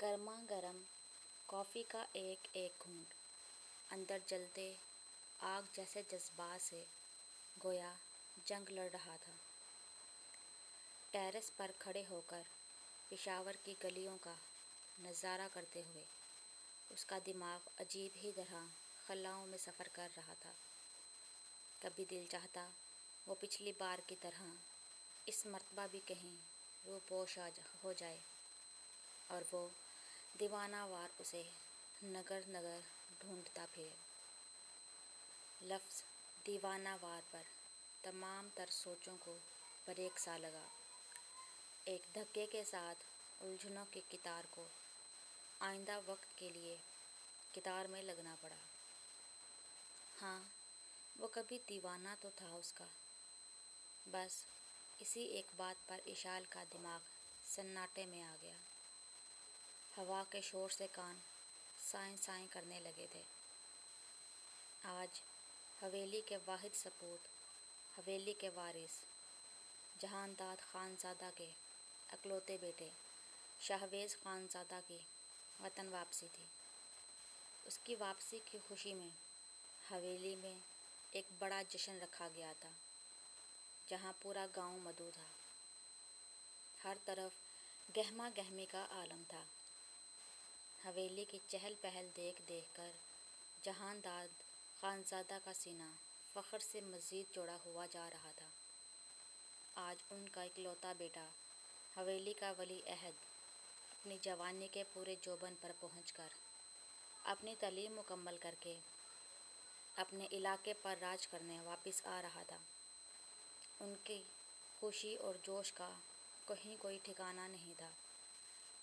گرما گرم کافی کا ایک ایک گھونٹ اندر جلتے آگ جیسے جذبات سے گویا جنگ لڑ رہا تھا۔ ٹیرس پر کھڑے ہو کر پشاور کی گلیوں کا نظارہ کرتے ہوئے اس کا دماغ عجیب ہی طرح خلاؤں میں سفر کر رہا تھا۔ کبھی دل چاہتا وہ پچھلی بار کی طرح اس مرتبہ بھی کہیں روپوش ہو جائے اور وہ دیوانہ وار اسے نگر نگر ڈھونڈتا پھرے۔ لفظ دیوانہ وار پر تمام تر سوچوں کو بریک سا لگا۔ ایک دھکے کے ساتھ الجھنوں کی قطار کو آئندہ وقت کے لیے قطار میں لگنا پڑا۔ ہاں، وہ کبھی دیوانہ تو تھا اس کا۔ بس اسی ایک بات پر اشال کا دماغ سناٹے میں آ گیا۔ ہوا کے شور سے کان سائیں سائیں کرنے لگے تھے۔ آج حویلی کے واحد سپوت، حویلی کے وارث، جہانداد خانزادہ کے اکلوتے بیٹے شاہویز خانزادہ کی وطن واپسی تھی۔ اس کی واپسی کی خوشی میں حویلی میں ایک بڑا جشن رکھا گیا تھا، جہاں پورا گاؤں مدعو تھا۔ ہر طرف گہما گہمی کا عالم تھا۔ حویلی کی چہل پہل دیکھ دیکھ کر جہانداد خانزادہ کا سینہ فخر سے مزید چوڑا ہوا جا رہا تھا۔ آج ان کا اکلوتا بیٹا حویلی کا ولی عہد اپنی جوانی کے پورے جوبن پر پہنچ کر اپنی تعلیم مکمل کر کے اپنے علاقے پر راج کرنے واپس آ رہا تھا۔ ان کی خوشی اور جوش کا کہیں کوئی ٹھکانہ نہیں تھا۔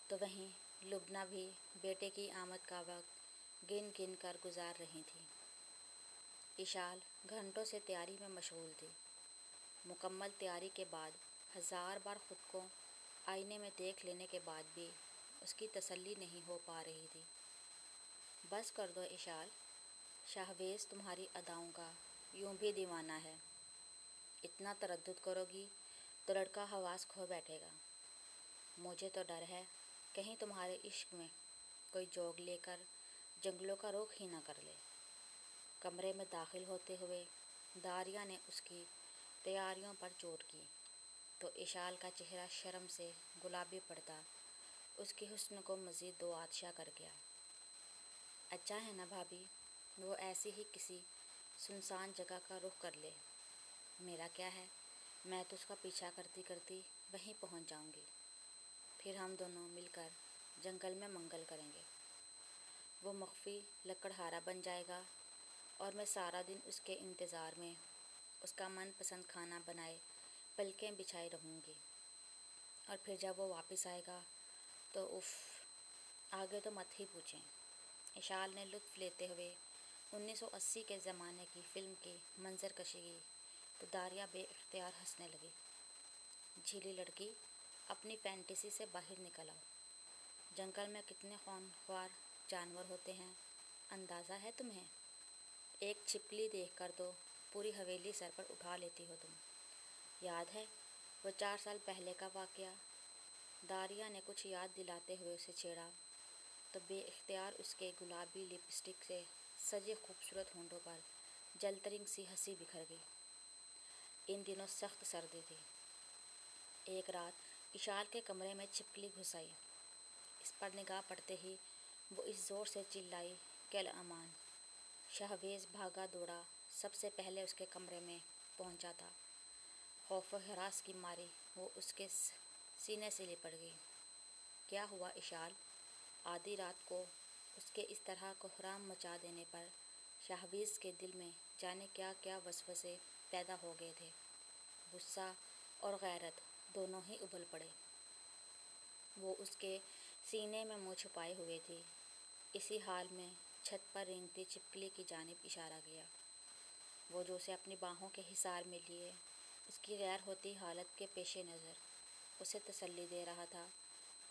تو وہیں لبنہ بھی بیٹے کی آمد کا وقت گن گن کر گزار رہی تھی۔ اشال گھنٹوں سے تیاری میں مشغول تھی۔ مکمل تیاری کے بعد ہزار بار خود کو آئینے میں دیکھ لینے کے بعد بھی اس کی تسلی نہیں ہو پا رہی تھی۔ بس کر دو اشال، شاہویز تمہاری اداؤں کا یوں بھی دیوانہ ہے۔ اتنا تردد کرو گی تو لڑکا حواس کھو بیٹھے گا۔ مجھے تو ڈر ہے کہیں تمہارے عشق میں کوئی جوگ لے کر جنگلوں کا رخ ہی نہ کر لے۔ کمرے میں داخل ہوتے ہوئے داریا نے اس کی تیاریوں پر چوٹ کی تو اشال کا چہرہ شرم سے گلابی پڑتا اس کی حسن کو مزید دو آتشا کر گیا۔ اچھا ہے نا بھابھی، وہ ایسی ہی کسی سنسان جگہ کا رخ کر لے۔ میرا کیا ہے، میں تو اس کا پیچھا کرتی کرتی وہیں پہنچ جاؤں گی۔ پھر ہم دونوں مل کر جنگل میں منگل کریں گے۔ وہ مخفی لکڑہارا بن جائے گا اور میں سارا دن اس کے انتظار میں اس کا من پسند کھانا بنائے پلکیں بچھائے رہوں گی۔ اور پھر جب وہ واپس آئے گا تو اف، آگے تو مت ہی پوچھیں۔ اشال نے لطف لیتے ہوئے 1980 کے زمانے کی فلم کی منظر کشی کی تو داریا بے اختیار ہنسنے لگی۔ جھیلی لڑکی، اپنی فینٹیسی سے باہر نکل آؤ۔ جنگل میں کتنے خونخوار جانور ہوتے ہیں اندازہ ہے تمہیں؟ ایک چھپکلی دیکھ کر تو پوری حویلی سر پر اٹھا لیتی ہو تم۔ یاد ہے وہ 4 سال پہلے کا واقعہ؟ داریا نے کچھ یاد دلاتے ہوئے اسے چھیڑا تو بے اختیار اس کے گلابی لپسٹک سے سجے خوبصورت ہونٹوں پر جلترنگ سی ہنسی بکھر گئی۔ ان دنوں سخت سردی تھی۔ ایک رات اشال کے کمرے میں چھپکلی گھس آئی۔ اس پر نگاہ پڑتے ہی وہ اس زور سے چلائی کہ الامان! شاہویز بھاگا دوڑا سب سے پہلے اس کے کمرے میں پہنچا تھا۔ خوف و ہراس کی ماری وہ اس کے سینے سے لپٹ گئی۔ کیا ہوا اشال؟ آدھی رات کو اس کے اس طرح کوہرام مچا دینے پر شاہویز کے دل میں جانے کیا کیا وسوسے پیدا ہو گئے تھے۔ غصہ اور غیرت دونوں ہی ابل پڑے۔ وہ اس کے سینے میں منہ چھپائے ہوئے تھی۔ اسی حال میں چھت پر رینگتی چھپکلی کی جانب اشارہ کیا۔ وہ جو اسے اپنی باہوں کے حصار میں لیے اس کی غیر ہوتی حالت کے پیش نظر اسے تسلی دے رہا تھا،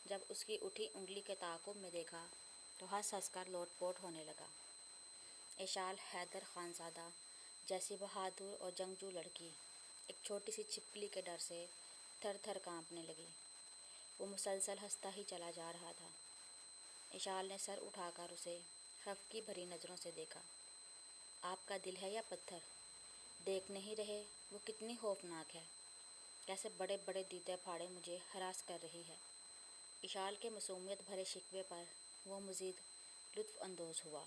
جب اس کی اٹھی انگلی کے تعاقب میں دیکھا تو ہنس ہنس کر لوٹ پوٹ ہونے لگا۔ اشال حیدر خانزادہ جیسی بہادر اور جنگجو لڑکی ایک چھوٹی سی چھپکلی کے ڈر سے تھر تھر کانپنے لگی۔ وہ مسلسل ہنستا ہی چلا جا رہا تھا۔ اشال نے سر اٹھا کر اسے خفگی بھری نظروں سے دیکھا۔ آپ کا دل ہے یا پتھر؟ دیکھ نہیں رہے وہ کتنی خوفناک ہے؟ کیسے بڑے بڑے دیدے پھاڑے مجھے ہراس کر رہی ہے۔ اشال کے معصومیت بھرے شکوے پر وہ مزید لطف اندوز ہوا۔